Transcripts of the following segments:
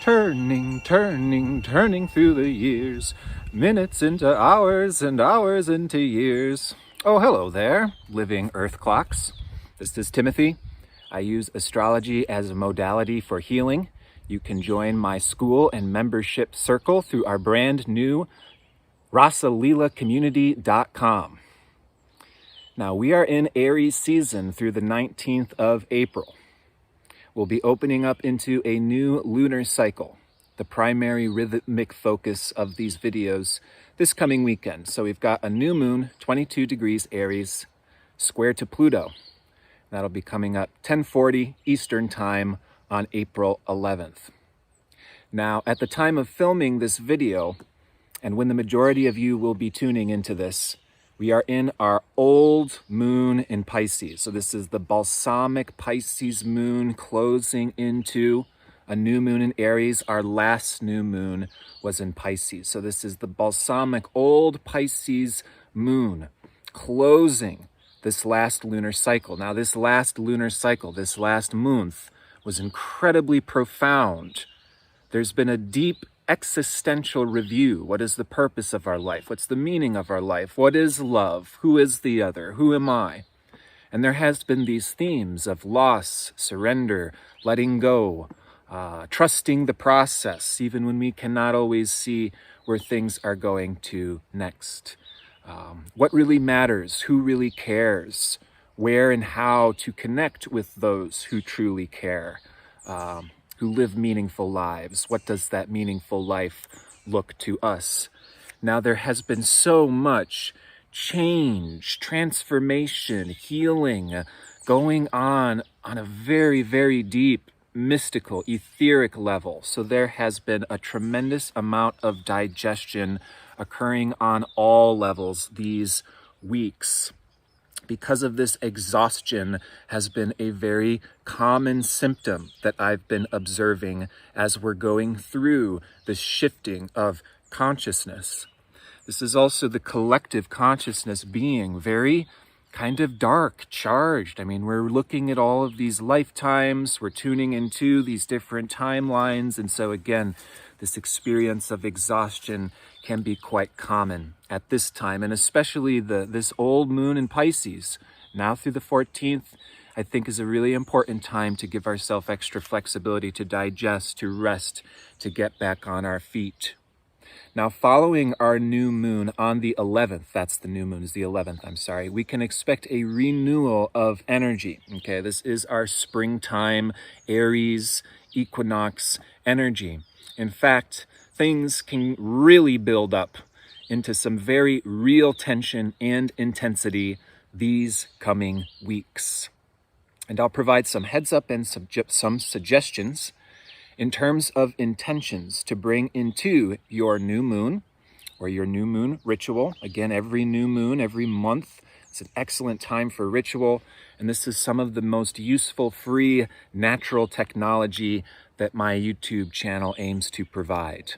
Turning, turning, turning through the years, minutes into hours and hours into years. Oh, hello there, living earth clocks. This is Timothy. I use astrology as a modality for healing. You can join my school and membership circle through our brand new RasalilaCommunity.com. Now, we are in Aries season through the 19th of April. We'll be opening up into a new lunar cycle, the primary rhythmic focus of these videos this coming weekend. So we've got a new moon, 22 degrees Aries, square to Pluto. That'll be coming up 10:40 Eastern Time on April 11th. Now, at the time of filming this video, and when the majority of you will be tuning into this, we are in our old moon in Pisces. So this is the balsamic Pisces moon closing into a new moon in Aries. Our last new moon was in Pisces. So this is the balsamic old Pisces moon closing this last lunar cycle. Now this last lunar cycle, this last month, was incredibly profound. There's been a deep existential review. What is the purpose of our life? What's the meaning of our life? What is love? Who is the other? Who am I? And there has been these themes of loss, surrender, letting go, trusting the process, even when we cannot always see where things are going to next. What really matters? Who really cares? Where and how to connect with those who truly care? Who live meaningful lives. What does that meaningful life look to us? Now, there has been so much change, transformation, healing going on a very, very deep, mystical, etheric level. So there has been a tremendous amount of digestion occurring on all levels these weeks. Because of this, exhaustion has been a very common symptom that I've been observing as we're going through the shifting of consciousness. This is also the collective consciousness being very kind of dark, charged. I mean, we're looking at all of these lifetimes, we're tuning into these different timelines, and so again, this experience of exhaustion can be quite common at this time, and especially this old moon in Pisces, now through the 14th, I think is a really important time to give ourselves extra flexibility to digest, to rest, to get back on our feet. Now, following our new moon on the 11th, that's the new moon is the 11th, I'm sorry, we can expect a renewal of energy, okay? This is our springtime, Aries, equinox energy. In fact, things can really build up into some very real tension and intensity these coming weeks. And I'll provide some heads up and some suggestions in terms of intentions to bring into your new moon or your new moon ritual. Again, every new moon, every month, it's an excellent time for ritual. And this is some of the most useful, free, natural technology that my YouTube channel aims to provide.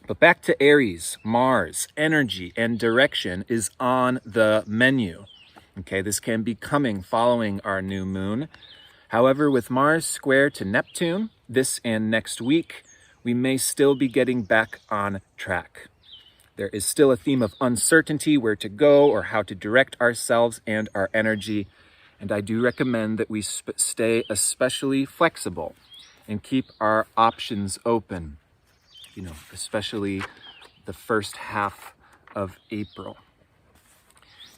But back to Aries, Mars, energy and direction is on the menu. Okay, this can be coming following our new moon. However, with Mars square to Neptune this and next week, we may still be getting back on track. There is still a theme of uncertainty, where to go or how to direct ourselves and our energy. And I do recommend that we stay especially flexible and keep our options open, especially the first half of April.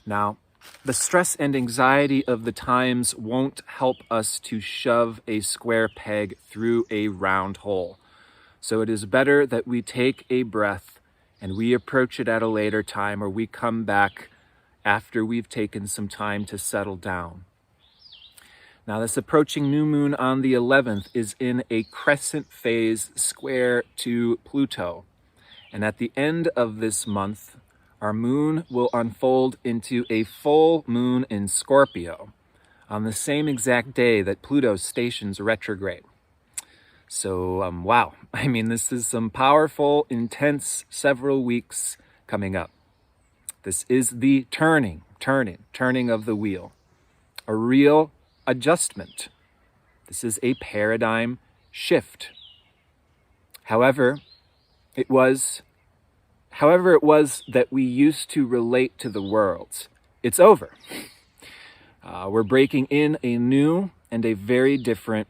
Now, the stress and anxiety of the times won't help us to shove a square peg through a round hole. So it is better that we take a breath and we approach it at a later time, or we come back after we've taken some time to settle down. Now, this approaching new moon on the 11th is in a crescent phase square to Pluto. And at the end of this month, our moon will unfold into a full moon in Scorpio on the same exact day that Pluto stations retrograde. So, wow. I mean, this is some powerful, intense several weeks coming up. This is the turning of the wheel. A real adjustment. This is a paradigm shift. However, it was that we used to relate to the world. It's over. We're breaking in a new and a very different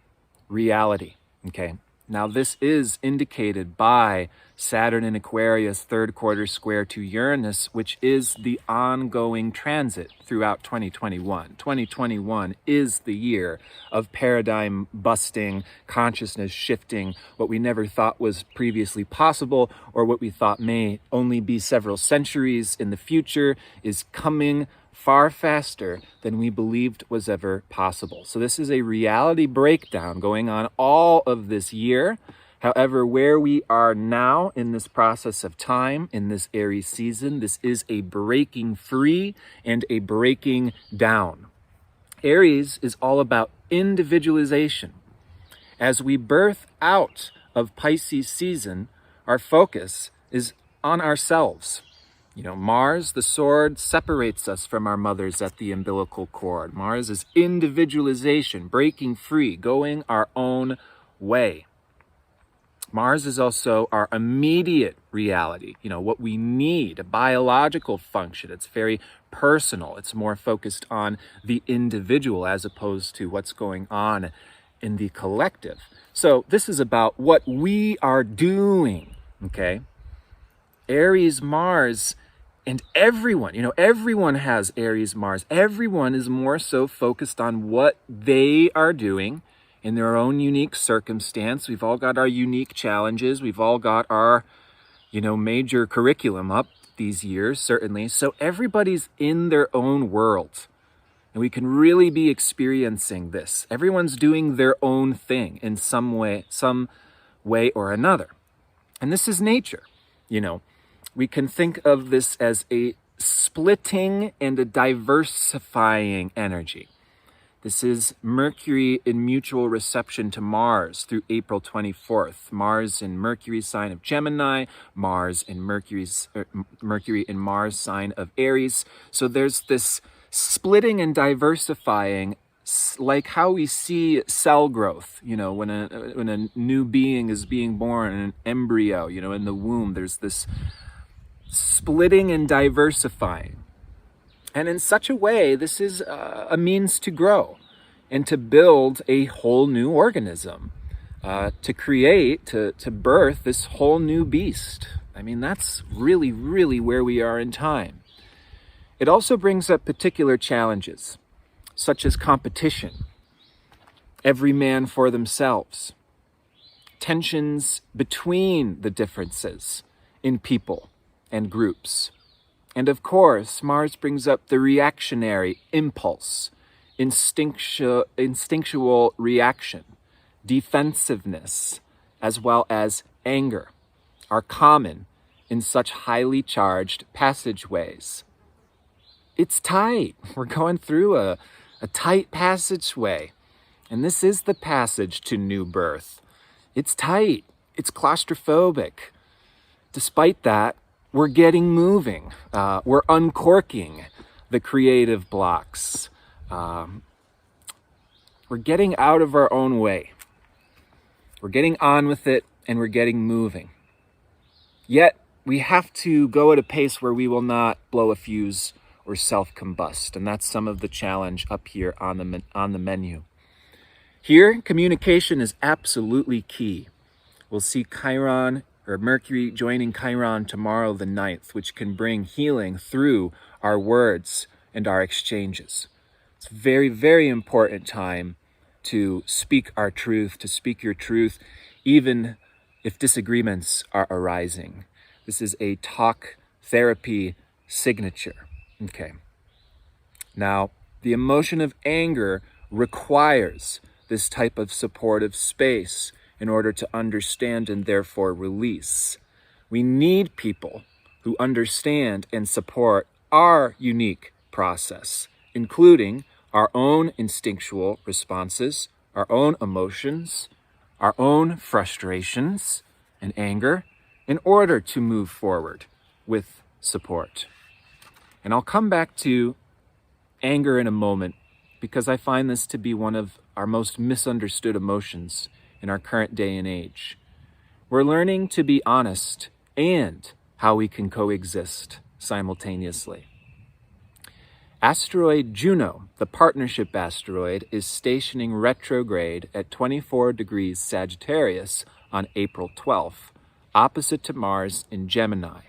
reality. Okay. Now, this is indicated by Saturn in Aquarius, third quarter square to Uranus, which is the ongoing transit throughout 2021. 2021 is the year of paradigm busting, consciousness shifting, what we never thought was previously possible, or what we thought may only be several centuries in the future, is coming far faster than we believed was ever possible. So this is a reality breakdown going on all of this year. However, where we are now in this process of time, in this Aries season, this is a breaking free and a breaking down. Aries is all about individualization. As we birth out of Pisces season, our focus is on ourselves. Mars, the sword, separates us from our mothers at the umbilical cord. Mars is individualization, breaking free, going our own way. Mars is also our immediate reality, what we need, a biological function. It's very personal. It's more focused on the individual as opposed to what's going on in the collective. So this is about what we are doing, okay? Aries, Mars, and everyone has Aries, Mars. Everyone is more so focused on what they are doing in their own unique circumstance. We've all got our unique challenges. We've all got our, major curriculum up these years, certainly. So everybody's in their own world. And we can really be experiencing this. Everyone's doing their own thing in some way or another. And this is nature, We can think of this as a splitting and a diversifying energy. This is Mercury in mutual reception to Mars through April 24th. Mars in Mercury's sign of Gemini, Mars in Mercury in Mars sign of Aries. So there's this splitting and diversifying, like how we see cell growth, when a new being is being born, an embryo, in the womb, there's this splitting and diversifying. And in such a way, this is a means to grow and to build a whole new organism, to create, to birth this whole new beast. That's really, really where we are in time. It also brings up particular challenges, such as competition, every man for themselves, tensions between the differences in people and groups. And of course, Mars brings up the reactionary impulse, instinctual reaction, defensiveness, as well as anger, are common in such highly charged passageways. It's tight. We're going through a tight passageway. And this is the passage to new birth. It's tight. It's claustrophobic. Despite that, we're getting moving. We're uncorking the creative blocks. We're getting out of our own way. We're getting on with it, and we're getting moving. Yet, we have to go at a pace where we will not blow a fuse or self-combust. And that's some of the challenge up here on the menu. Here, communication is absolutely key. We'll see Chiron or Mercury joining Chiron tomorrow, the 9th, which can bring healing through our words and our exchanges. It's a very, very important time to speak our truth, to speak your truth, even if disagreements are arising. This is a talk therapy signature. Okay. Now, the emotion of anger requires this type of supportive space in order to understand and therefore release. We need people who understand and support our unique process, including our own instinctual responses, our own emotions, our own frustrations and anger, in order to move forward with support. And I'll come back to anger in a moment, because I find this to be one of our most misunderstood emotions in our current day and age. We're learning to be honest and how we can coexist simultaneously. Asteroid Juno, the partnership asteroid, is stationing retrograde at 24 degrees Sagittarius on April 12th, opposite to Mars in Gemini.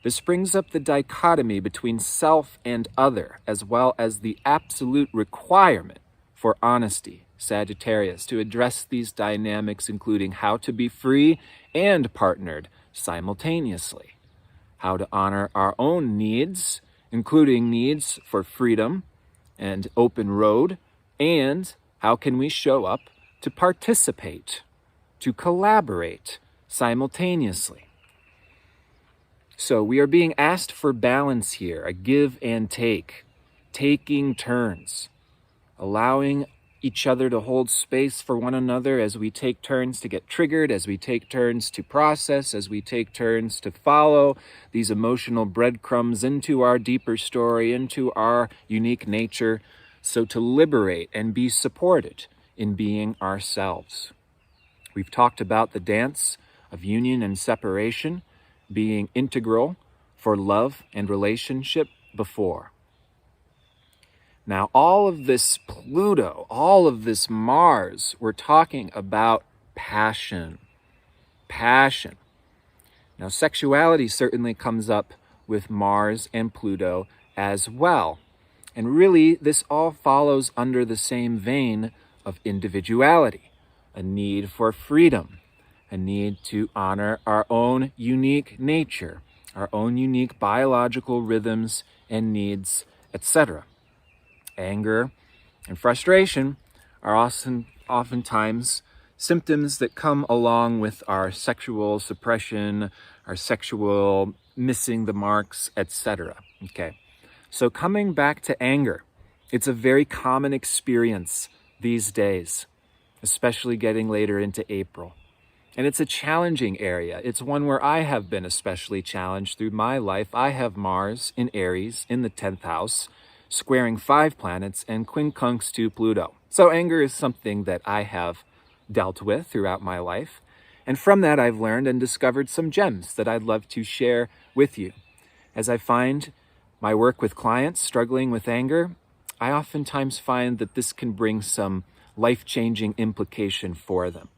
This brings up the dichotomy between self and other, as well as the absolute requirement for honesty, Sagittarius, to address these dynamics, including how to be free and partnered simultaneously, how to honor our own needs, including needs for freedom and open road, and how can we show up to participate, to collaborate simultaneously. So we are being asked for balance here, a give and take, taking turns, allowing each other to hold space for one another as we take turns to get triggered, as we take turns to process, as we take turns to follow these emotional breadcrumbs into our deeper story, into our unique nature, so to liberate and be supported in being ourselves. We've talked about the dance of union and separation being integral for love and relationship before. Now, all of this Pluto, all of this Mars, we're talking about passion. Passion. Now, sexuality certainly comes up with Mars and Pluto as well. And really, this all follows under the same vein of individuality, a need for freedom, a need to honor our own unique nature, our own unique biological rhythms and needs, etc. Anger and frustration are oftentimes symptoms that come along with our sexual suppression, our sexual missing the marks, etc. Okay, so coming back to anger, it's a very common experience these days, especially getting later into April. And it's a challenging area. It's one where I have been especially challenged through my life. I have Mars in Aries in the 10th house, squaring 5 planets and quincunx to Pluto. So anger is something that I have dealt with throughout my life. And from that, I've learned and discovered some gems that I'd love to share with you. As I find my work with clients struggling with anger, I oftentimes find that this can bring some life-changing implication for them.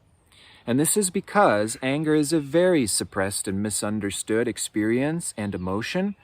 And this is because anger is a very suppressed and misunderstood experience and emotion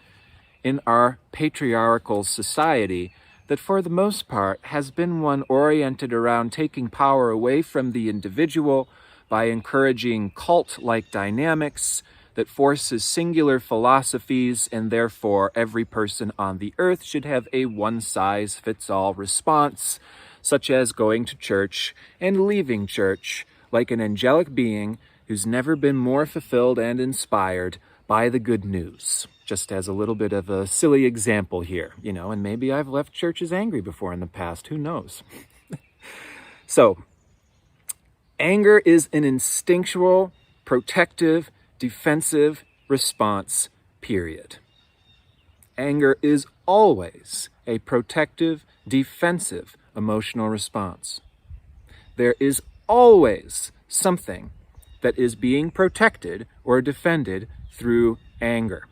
in our patriarchal society that for the most part has been one oriented around taking power away from the individual by encouraging cult-like dynamics that forces singular philosophies, and therefore every person on the earth should have a one-size-fits-all response, such as going to church and leaving church like an angelic being who's never been more fulfilled and inspired by the good news. Just as a little bit of a silly example here, and maybe I've left churches angry before in the past, who knows? So, anger is an instinctual, protective, defensive response, period. Anger is always a protective, defensive emotional response. There is always something that is being protected or defended through anger.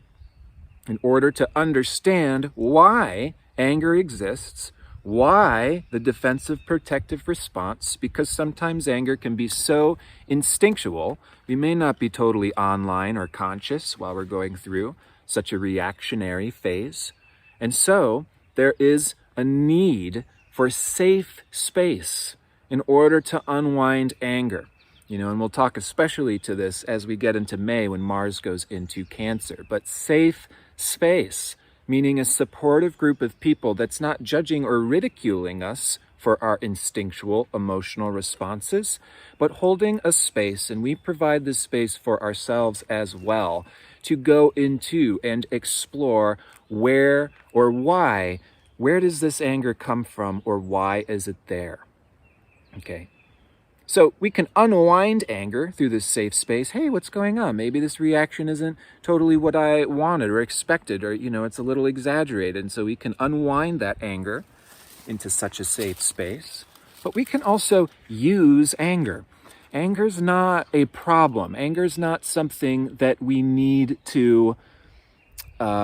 In order to understand why anger exists, why the defensive protective response, because sometimes anger can be so instinctual, we may not be totally online or conscious while we're going through such a reactionary phase. And so there is a need for safe space in order to unwind anger. And we'll talk especially to this as we get into May when Mars goes into Cancer. But safe space, meaning a supportive group of people that's not judging or ridiculing us for our instinctual emotional responses, but holding a space, and we provide this space for ourselves as well, to go into and explore where or why, where does this anger come from, or why is it there? Okay. So we can unwind anger through this safe space. Hey, what's going on? Maybe this reaction isn't totally what I wanted or expected, or, it's a little exaggerated. And so we can unwind that anger into such a safe space. But we can also use anger. Anger's not a problem. Anger's not something that we need to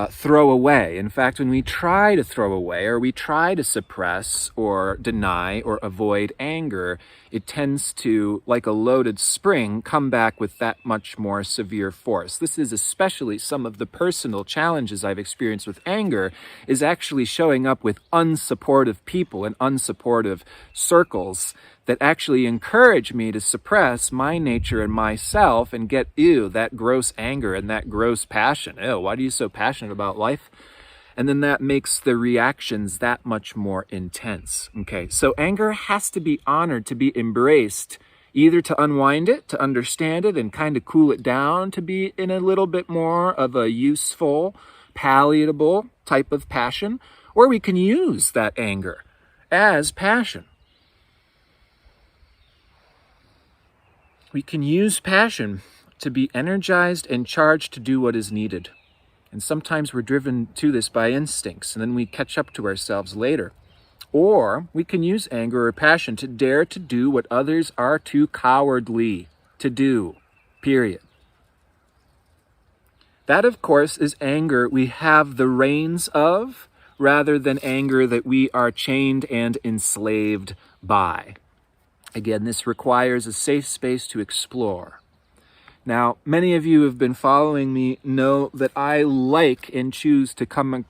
throw away. In fact, when we try to throw away or we try to suppress or deny or avoid anger, it tends to, like a loaded spring, come back with that much more severe force. This is especially some of the personal challenges I've experienced with anger, is actually showing up with unsupportive people and unsupportive circles that actually encourage me to suppress my nature and myself and get, that gross anger and that gross passion. Why are you so passionate about life? And then that makes the reactions that much more intense. Okay, so anger has to be honored, to be embraced, either to unwind it, to understand it and kind of cool it down, to be in a little bit more of a useful, palatable type of passion, or we can use that anger as passion. We can use passion to be energized and charged to do what is needed. And sometimes we're driven to this by instincts, and then we catch up to ourselves later. Or we can use anger or passion to dare to do what others are too cowardly to do, period. That, of course, is anger we have the reins of, rather than anger that we are chained and enslaved by. Again, this requires a safe space to explore. Now, many of you who have been following me know that I like and choose to come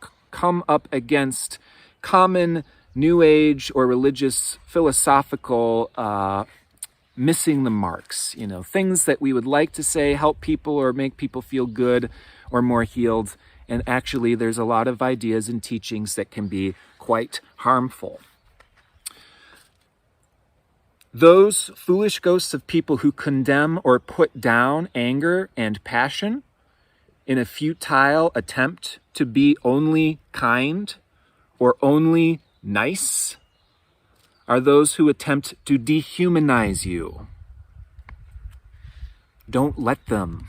up against common New Age or religious philosophical missing the marks. Things that we would like to say help people or make people feel good or more healed. And actually, there's a lot of ideas and teachings that can be quite harmful. Those foolish ghosts of people who condemn or put down anger and passion in a futile attempt to be only kind or only nice are those who attempt to dehumanize you. Don't let them.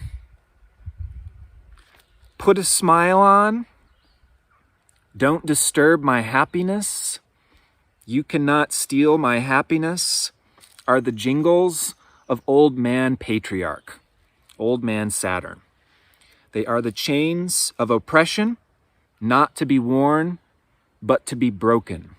Put a smile on. Don't disturb my happiness. You cannot steal my happiness. Are the jingles of old man patriarch, old man Saturn. They are the chains of oppression, not to be worn, but to be broken.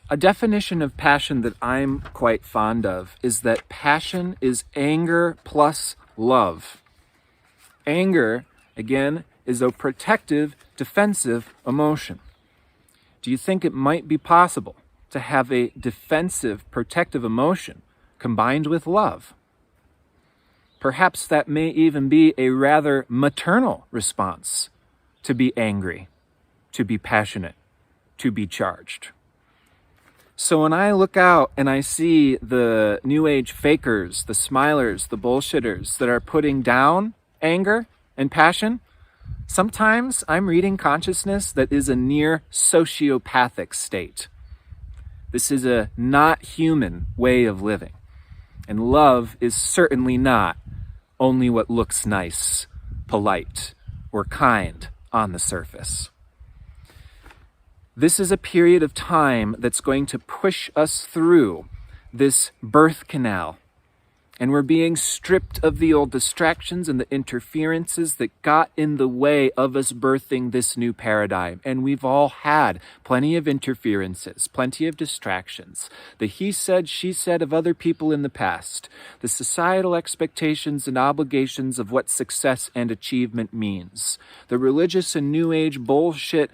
A definition of passion that I'm quite fond of is that passion is anger plus love. Anger, again, is a protective, defensive emotion. Do you think it might be possible to have a defensive, protective emotion combined with love? Perhaps that may even be a rather maternal response to be angry, to be passionate, to be charged. So when I look out and I see the New Age fakers, the smilers, the bullshitters that are putting down anger and passion, sometimes I'm reading consciousness that is a near sociopathic state. This is a not human way of living. And love is certainly not only what looks nice, polite, or kind on the surface. This is a period of time that's going to push us through this birth canal. And we're being stripped of the old distractions and the interferences that got in the way of us birthing this new paradigm. And we've all had plenty of interferences, plenty of distractions. The he said, she said of other people in the past. The societal expectations and obligations of what success and achievement means. The religious and New Age bullshit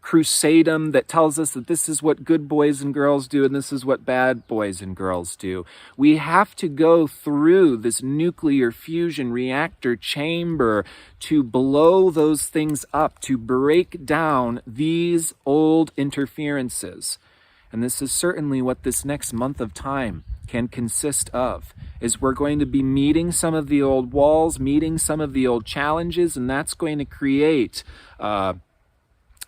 crusadum that tells us that this is what good boys and girls do and this is what bad boys and girls do. We have to go through this nuclear fusion reactor chamber to blow those things up, to break down these old interferences. And this is certainly what this next month of time can consist of, is we're going to be meeting some of the old walls, meeting some of the old challenges, and that's going to create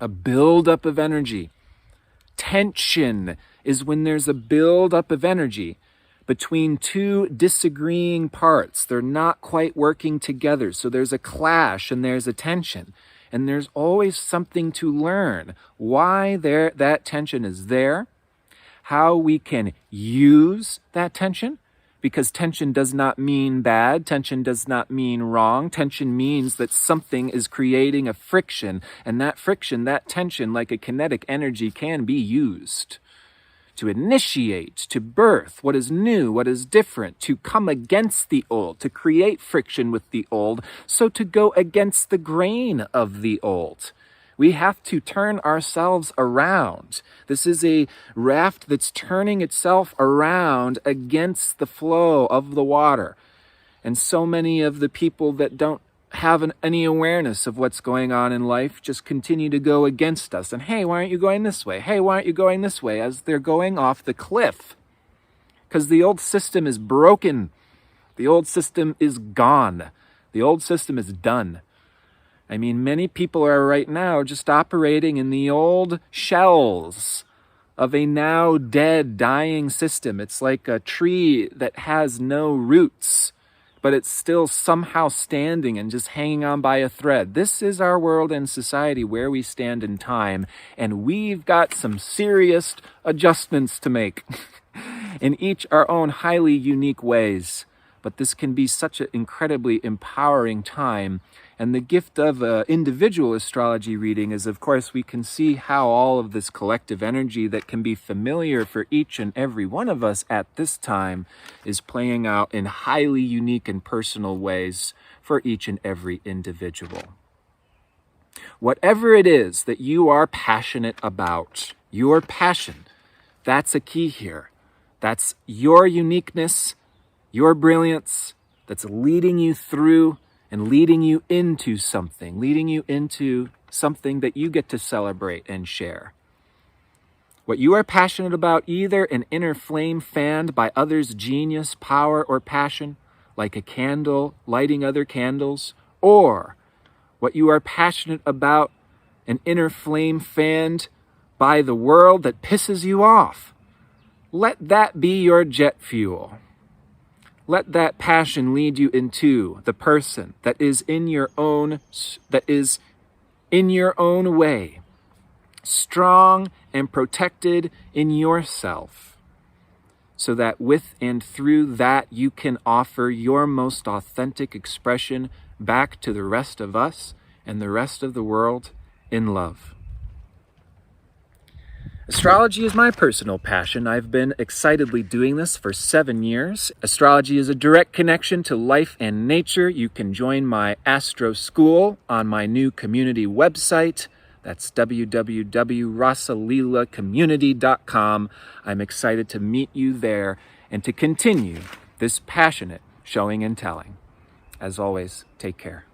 a buildup of energy. Tension is when there's a buildup of energy between two disagreeing parts. They're not quite working together. So there's a clash and there's a tension. And there's always something to learn. Why that tension is there, how we can use that tension, because tension does not mean bad. Tension does not mean wrong. Tension means that something is creating a friction, and that friction, that tension, like a kinetic energy, can be used to initiate, to birth what is new, what is different, to come against the old, to create friction with the old, so to go against the grain of the old. We have to turn ourselves around. This is a raft that's turning itself around against the flow of the water. And so many of the people that don't have any awareness of what's going on in life just continue to go against us. And hey, why aren't you going this way? Hey, why aren't you going this way? As they're going off the cliff. Because the old system is broken. The old system is gone. The old system is done. I mean, many people are right now just operating in the old shells of a now dead, dying system. It's like a tree that has no roots, but it's still somehow standing and just hanging on by a thread. This is our world and society, where we stand in time, and we've got some serious adjustments to make in each our own highly unique ways. But this can be such an incredibly empowering time. And the gift of an individual astrology reading is, of course, we can see how all of this collective energy that can be familiar for each and every one of us at this time is playing out in highly unique and personal ways for each and every individual. Whatever it is that you are passionate about, your passion, that's a key here. That's your uniqueness, your brilliance, that's leading you through and leading you into something that you get to celebrate and share. What you are passionate about, either an inner flame fanned by others' genius, power, or passion, like a candle lighting other candles, or what you are passionate about, an inner flame fanned by the world that pisses you off. Let that be your jet fuel. Let that passion lead you into the person that is in your own way, strong and protected in yourself, so that with and through that you can offer your most authentic expression back to the rest of us and the rest of the world in love. Astrology is my personal passion. I've been excitedly doing this for 7 years. Astrology is a direct connection to life and nature. You can join my Astro School on my new community website. That's www.rasalilacommunity.com. I'm excited to meet you there and to continue this passionate showing and telling. As always, take care.